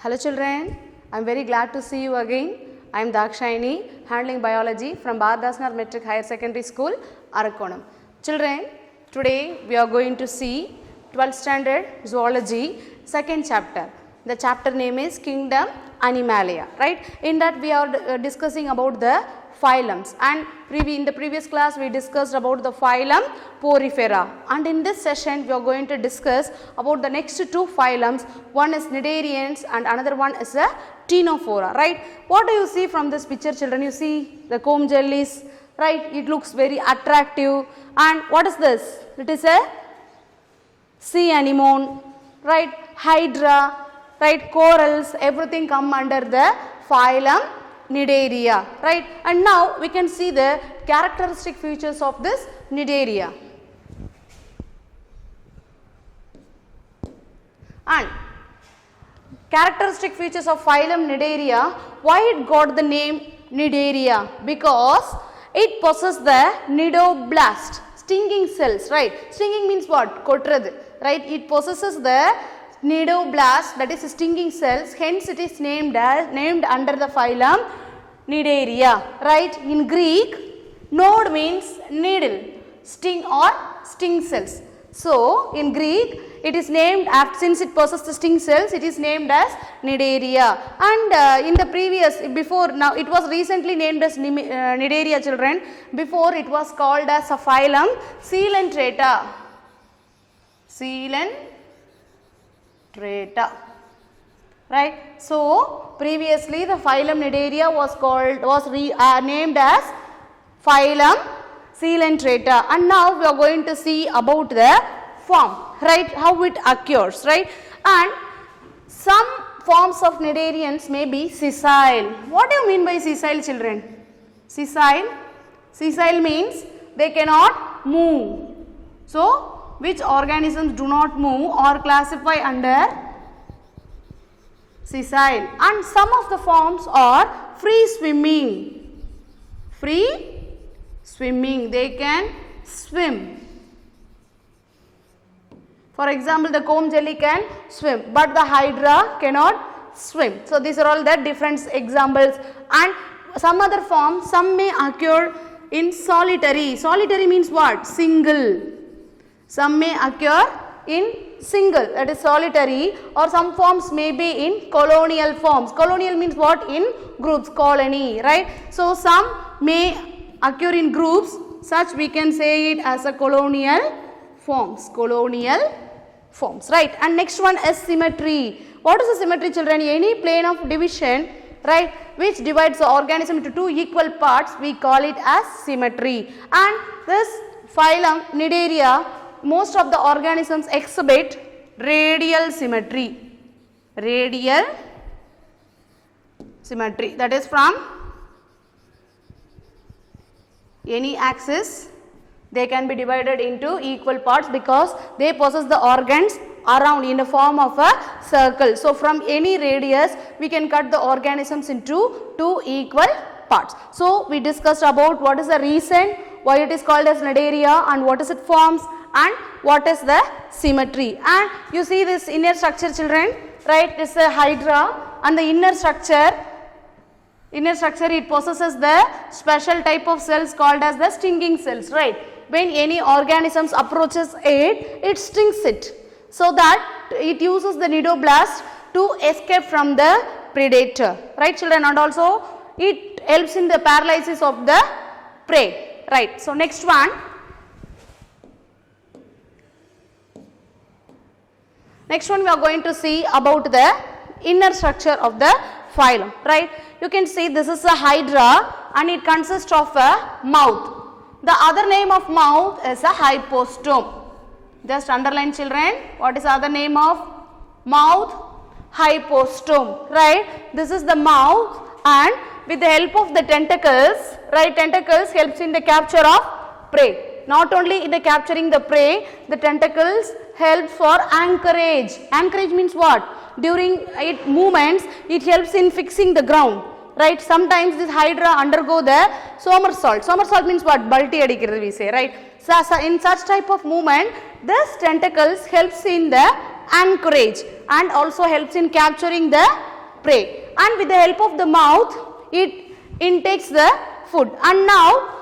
Hello children, I am very glad to see you again. I am Dakshayani, handling biology from Bardasnar Metric Higher Secondary School, Arakonam. Children, today we are going to see 12th standard zoology, second chapter. The chapter name is Kingdom Animalia, right? In that we are discussing about the phylums, and in the previous class we discussed about the phylum Porifera, and in this session we are going to discuss about the next two phylums. One is Cnidarians and another one is the Ctenophora, right? What do you see from this picture, children? You see the comb jellies, right? It looks very attractive. And what is this? It is a sea anemone, right? Hydra, right? Corals, everything come under the phylum Cnidaria, right? And now we can see the characteristic features of this Cnidaria. And characteristic features of phylum Cnidaria, why it got the name Cnidaria? Because it possesses the cnidoblast, stinging cells, right? Stinging means what? Kotradu, right? It possesses the cnidoblast, that is stinging cells, hence it is named under the phylum Cnidaria, right? In Greek, node means needle, sting or sting cells. So in Greek it is named after, since it possesses the sting cells, it is named as Cnidaria. And in the previous, before, now it was recently named as Cnidaria, children. Before it was called as a phylum Coelenterata. Coelenterata, right? So previously the phylum Cnidaria was named as phylum Coelenterata, and now we are going to see about the form, right? How it occurs, right? And some forms of Cnidarians may be sessile. What do you mean by sessile, children? Sessile means they cannot move. So which organisms do not move or classify under sessile? And some of the forms are free swimming. They can swim. For example, the comb jelly can swim, but the hydra cannot swim. So these are all the different examples. And some other forms, some may occur in solitary. Solitary means what? Single. Some may occur in single, that is solitary, or some forms may be in colonial forms. Colonial means what? In groups, colony, right? So some may occur in groups, such we can say it as a colonial forms, right? And next one is symmetry. What is the symmetry, children? Any plane of division, right, which divides the organism into two equal parts, we call it as symmetry. And this phylum Cnidaria, most of the organisms exhibit radial symmetry, that is from any axis they can be divided into equal parts because they possess the organs around in the form of a circle. So from any radius we can cut the organisms into two equal parts. So we discussed about what is the reason why it is called as Cnidaria and what is it forms and what is the symmetry. And you see this inner structure, children, right? It is a hydra, and the inner structure it possesses the special type of cells called as the stinging cells, right? When any organisms approaches it, it stings it, so that it uses the cnidoblast to escape from the predator, right, children? And also it helps in the paralysis of the prey, right? So next one, we are going to see about the inner structure of the phylum, right? You can see this is a hydra and it consists of a mouth. The other name of mouth is a hypostome. Just underline, children, what is the other name of mouth? Hypostome, right? This is the mouth, and with the help of the tentacles, right, tentacles helps in the capture of prey. Not only in the capturing the prey, the tentacles help for anchorage. Anchorage means what? During its movements, it helps in fixing the ground, right? Sometimes this hydra undergo the somersault. Somersault means what? Balti adikkirathu we say, right? So in such type of movement, this tentacles helps in the anchorage and also helps in capturing the prey, and with the help of the mouth it intakes the food. And now,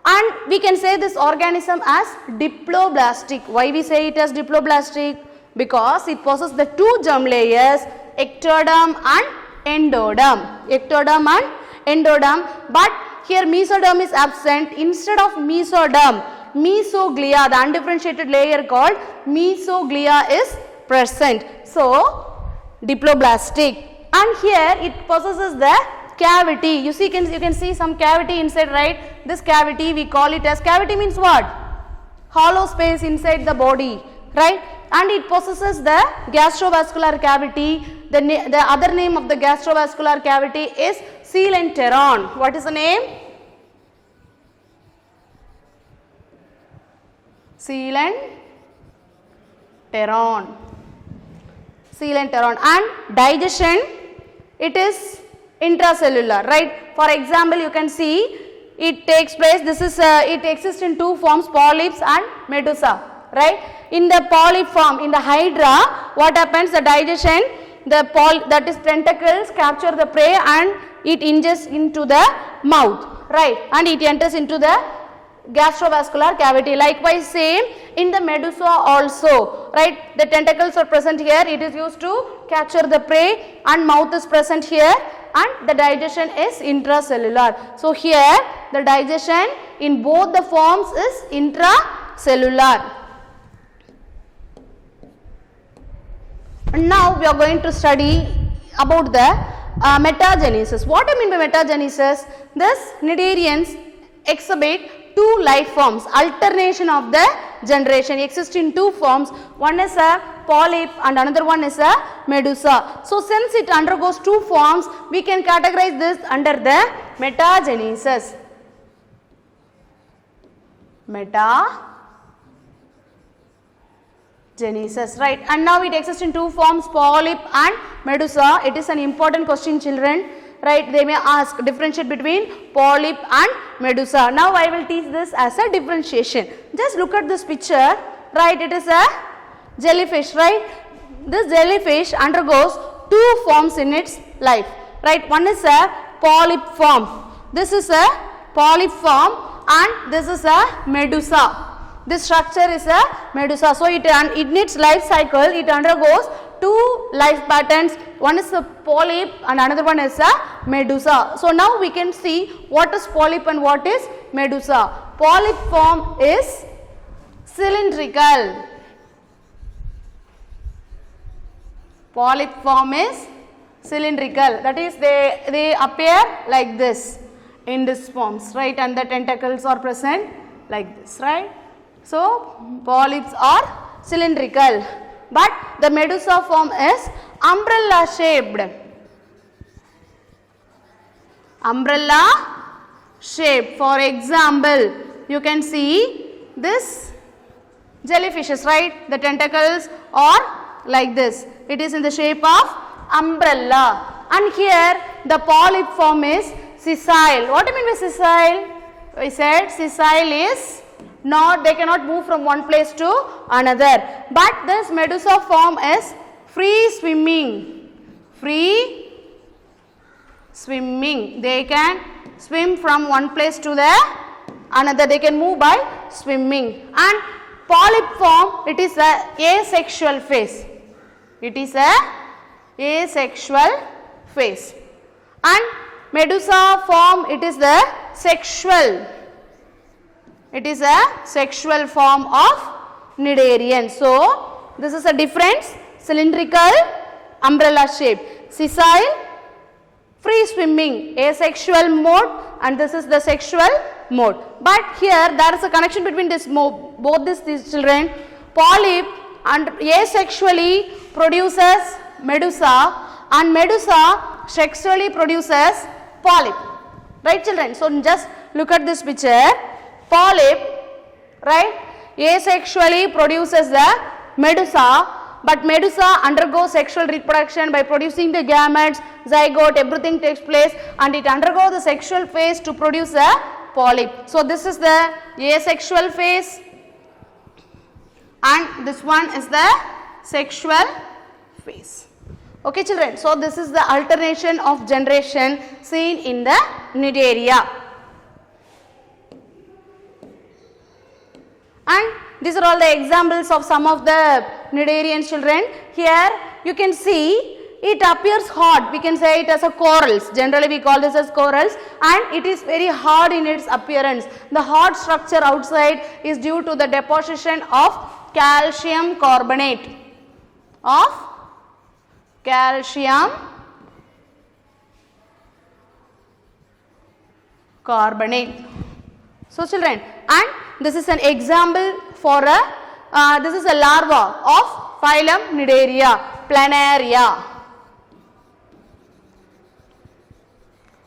and we can say this organism as diploblastic. Why we say it as diploblastic? Because it possesses the two germ layers, ectoderm and endoderm. Ectoderm and endoderm, but here mesoderm is absent. Instead of mesoderm, mesoglia, the undifferentiated layer called mesoglia is present. So, diploblastic. And here it possesses the cavity. You can see some cavity inside, right? This cavity we call it as, cavity means what? Hollow space inside the body, right? And it possesses the gastrovascular cavity. The other name of the gastrovascular cavity is coelenteron. What is the name? Coelenteron. Coelenteron. And digestion, it is intracellular, right? For example, you can see it takes place, this is it exists in two forms, polyps and medusa, right? In the polyp form, in the hydra, what happens? The digestion, that is tentacles capture the prey and it ingests into the mouth, right? And it enters into the gastrovascular cavity. Likewise, same in the medusa also, right? The tentacles are present here, it is used to capture the prey, and mouth is present here, and the digestion is intracellular. So here the digestion in both the forms is intracellular. And now we are going to study about the metagenesis. What I mean by metagenesis? These cnidarians exhibit two life forms, alternation of the generation, exist in two forms. One is a polyp and another one is a medusa. So since it undergoes two forms, we can categorize this under the metagenesis. Metagenesis, right? And now it exists in two forms, polyp and medusa. It is an important question, children, right? They may ask, differentiate between polyp and medusa. Now I will teach this as a differentiation. Just look at this picture, right? It is a jellyfish, right? This jellyfish undergoes two forms in its life, right? One is a polyp form. This is a polyp form and this is a medusa. This structure is a medusa. So it in its life cycle it undergoes two life patterns. One is a polyp and another one is a medusa. So now we can see what is polyp and what is medusa. Polyp form is cylindrical. Polyp form is cylindrical, that is they appear like this in this forms, right? And the tentacles are present like this, right? So polyps are cylindrical, but the medusa form is umbrella shaped. Umbrella shaped. For example, you can see this jellyfishes, right? The tentacles are like this. It is in the shape of umbrella. And here the polyp form is sessile. What do you mean by sessile? We said sessile is not, they cannot move from one place to another. But this medusa form is free swimming. Free swimming. They can swim from one place to the another. They can move by swimming. And polyp form, it is a asexual phase. It is a asexual phase. And medusa form, it is the sexual. It is a sexual form of cnidarian. So this is a difference: cylindrical, umbrella shape; sessile, free swimming, asexual mode, and this is the sexual mode. But here there is a connection between this both these children. Polyp and asexually produces medusa, and medusa sexually produces polyp, right children? So just look at this picture. Polyp, right, asexually produces the medusa, but medusa undergoes sexual reproduction by producing the gametes, zygote, everything takes place, and it undergoes the sexual phase to produce a polyp. So this is the asexual phase and this one is the sexual phase. Okay children, so this is the alternation of generation seen in the Cnidaria. And these are all the examples of some of the Cnidarian children. Here you can see it appears hard. We can say it as a corals. Generally we call this as corals, and it is very hard in its appearance. The hard structure outside is due to the deposition of calcium carbonate. So children, and this is an example for a this is a larva of phylum Cnidaria, planaria.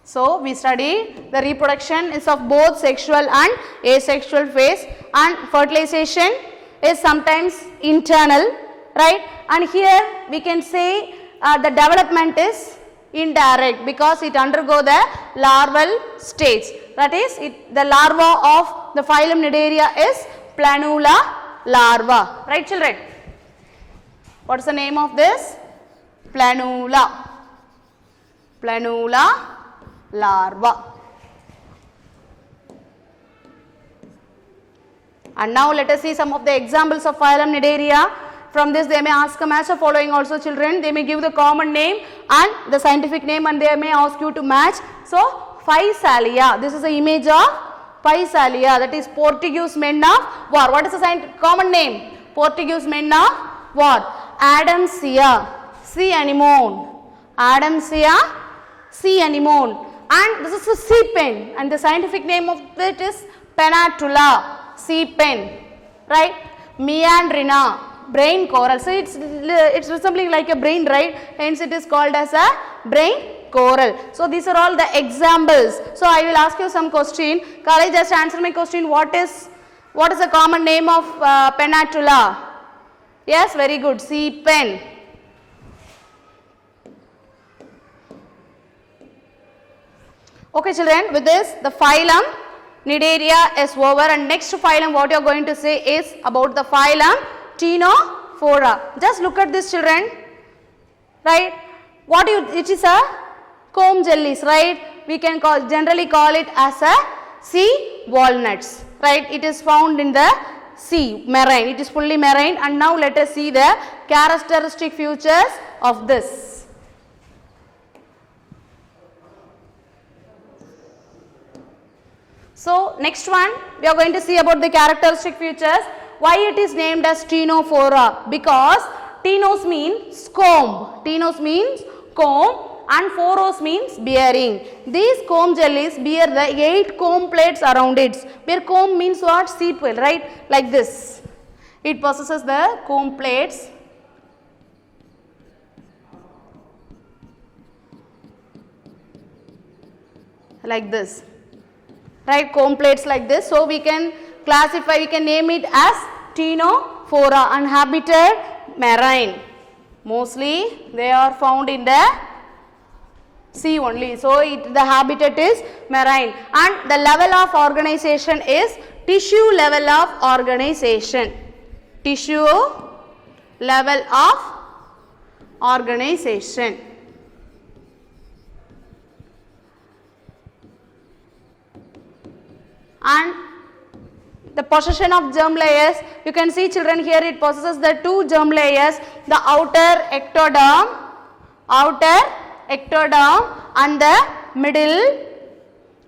So we studied the reproduction is of both sexual and asexual phase, and fertilization is sometimes internal, right? And here we can say the development is indirect because it undergo the larval stage. That is, the larva of the phylum Cnidaria is planula larva, right children? What is the name of this? Planula larva. And now let us see some of the examples of phylum Cnidaria. From this they may ask a match of following also children. They may give the common name and the scientific name, and they may ask you to match. So Physalia, this is the image of Physalia, that is Portuguese men of war. What is the common name? Portuguese men of war. Adamsia, sea anemone. Adamsia, sea anemone. And this is a sea pen, and the scientific name of it is Pennatula, sea pen, right? Meandrina, brain coral. So it's resembling like a brain, right? Hence it is called as a brain coral. So these are all the examples. So I will ask you some question. Kale, just answer my question. What is the common name of Pennatula? Yes, very good. Sea pen. Okay children, with this the phylum Cnidaria is over, and next phylum what you are going to say is about the phylum Ctenophora. Just look at this children, right? It is a comb jellies, right? We can generally call it as a sea walnuts, right? It is found in the sea, marine. It is fully marine. And now let us see the characteristic features of this. So next one we are going to see about the characteristic features. Why it is named as Ctenophora? Because Ctenos means comb. Ctenos means comb and phoros means bearing. These comb jellies bear the 8 comb plates around it. Where comb means what? Sepal, right? Like this. It possesses the comb plates. Like this. Right, comb plates like this. So we can classify, we can name it as Ctenophora, inhabited marine. Mostly they are found in the sea only. So the habitat is marine, and the level of organization is tissue level of organization. Tissue level of organization. And the possession of germ layers, you can see children here it possesses the 2 germ layers, the outer ectoderm and the middle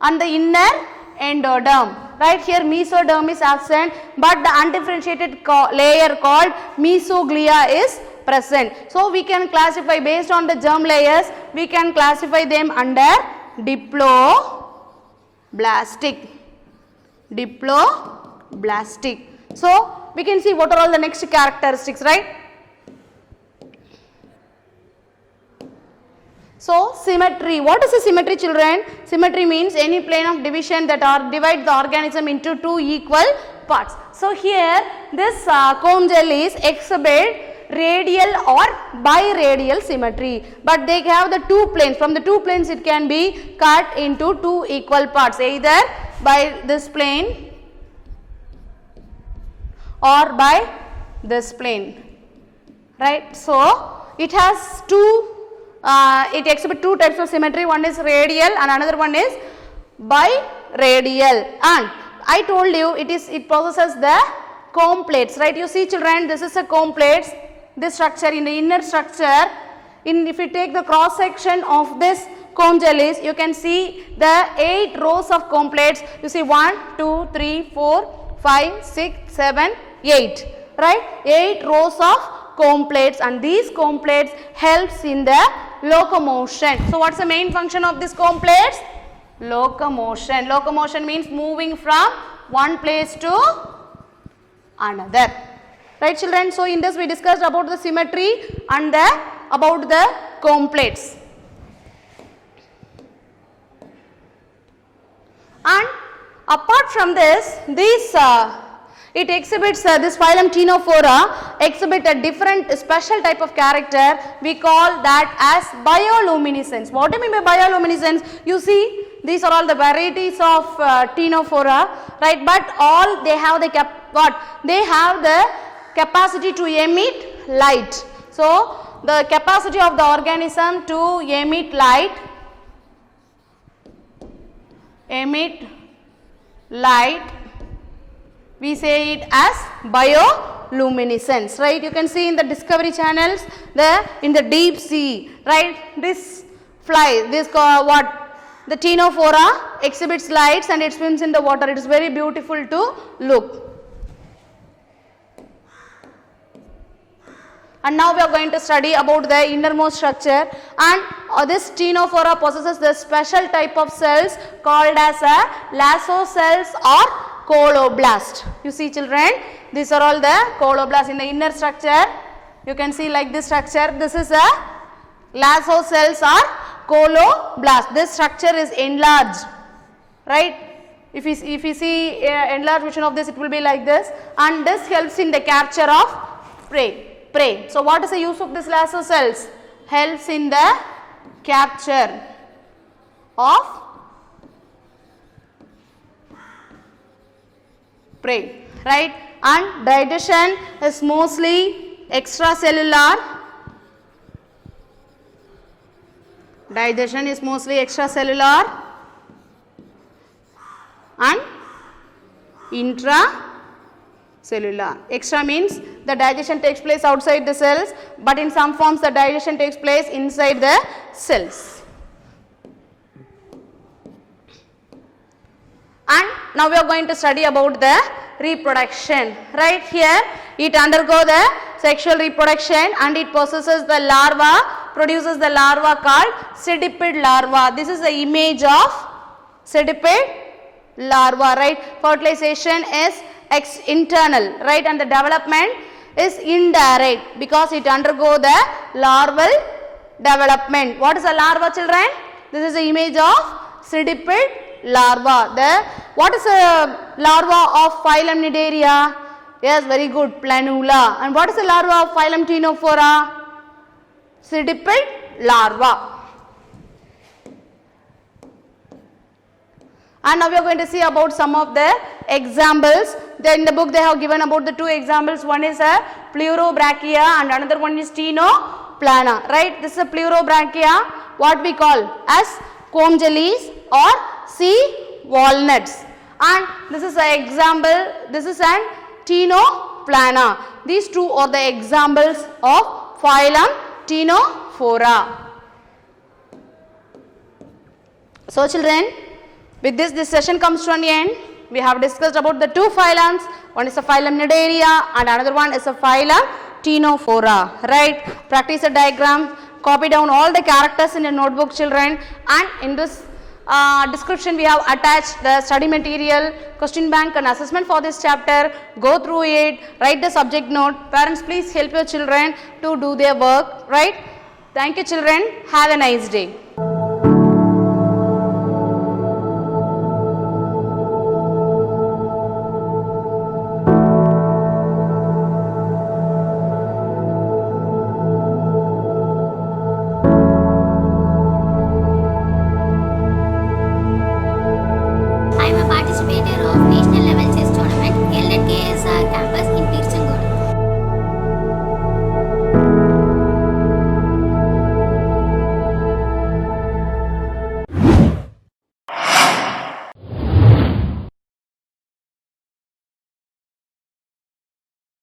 and the inner endoderm. Right here mesoderm is absent, but the undifferentiated layer called mesoglia is present. So we can classify based on the germ layers, we can classify them under diploblastic. So we can see what are all the next characteristics, right? So symmetry. What is a symmetry children? Symmetry means any plane of division that divide the organism into 2 equal parts. So here this comb jellies exhibit radial or biradial symmetry, but they have the 2 planes. From the 2 planes it can be cut into 2 equal parts, either by this plane or by this plane, right? So it has 2 it exhibits two types of symmetry. One is radial and another one is biradial. And I told you it possesses the comb plates, right? You see children, this is a comb plates. This structure, in the inner structure, if you take the cross section of this comb jellies, you can see the 8 rows of comb plates. You see 1, 2, 3, 4, 5, 6, 7, 8, right? 8 rows of comb plates, and these comb plates helps in the locomotion. So what's the main function of this comb plates? Locomotion. Locomotion means moving from one place to another. Right children, so in this we discussed about the symmetry and about the comb plates. And apart from this, it exhibits this phylum Ctenophora exhibit a different special type of character. We call that as bioluminescence. What do you mean by bioluminescence? You see, these are all the varieties of Ctenophora, right? But all they have the They have the capacity to emit light. So the capacity of the organism to emit light, we say it as bioluminescence, right? You can see in the Discovery channels, in the deep sea, right? This fly, the Ctenophora exhibits lights and it swims in the water. It is very beautiful to look. And now we are going to study about the innermost structure, and this Ctenophora possesses the special type of cells called as lasso cells or coloblast. You see children, these are all the coloblast in the inner structure. You can see like this structure, this is a lasso cells or coloblast. This structure is enlarged, right? If you see enlarged version of this, it will be like this, and this helps in the capture of prey. So what is the use of this lasso cells? Helps in the capture of prey, right? And digestion is mostly extracellular. Digestion is mostly extracellular and intracellular. Extra means the digestion takes place outside the cells, but in some forms the digestion takes place inside the cells. And now we are going to study about the reproduction. Right here it undergoes the sexual reproduction and it possesses the larva, produces the larva called cediped larva. This is the image of cediped larva, right? Fertilization is internal, right, and the development is indirect because it undergo the larval development. What is a larva, children? This is the image of cediped larva. What is a larva of phylum Cnidaria? Yes, very good, planula. And what is the larva of phylum Ctenophora? Cediped larva. And now we are going to see about some of the examples. In the book they have given about the two examples. One is a pleurobrachia and another one is Ctenoplana. Right? This is a pleurobrachia, what we call as comb jellies or sea walnuts. And this is an example. This is an Ctenoplana. These two are the examples of phylum Ctenophora. So children, with this session comes to an end. We have discussed about the two phylums. One is a phylum Cnidaria and another one is a phylum Ctenophora. Right? Practice a diagram. Copy down all the characters in your notebook, children. And in this description we have attached the study material, question bank and assessment for this chapter. Go through it. Write the subject note. Parents, please help your children to do their work. Right? Thank you, children. Have a nice day.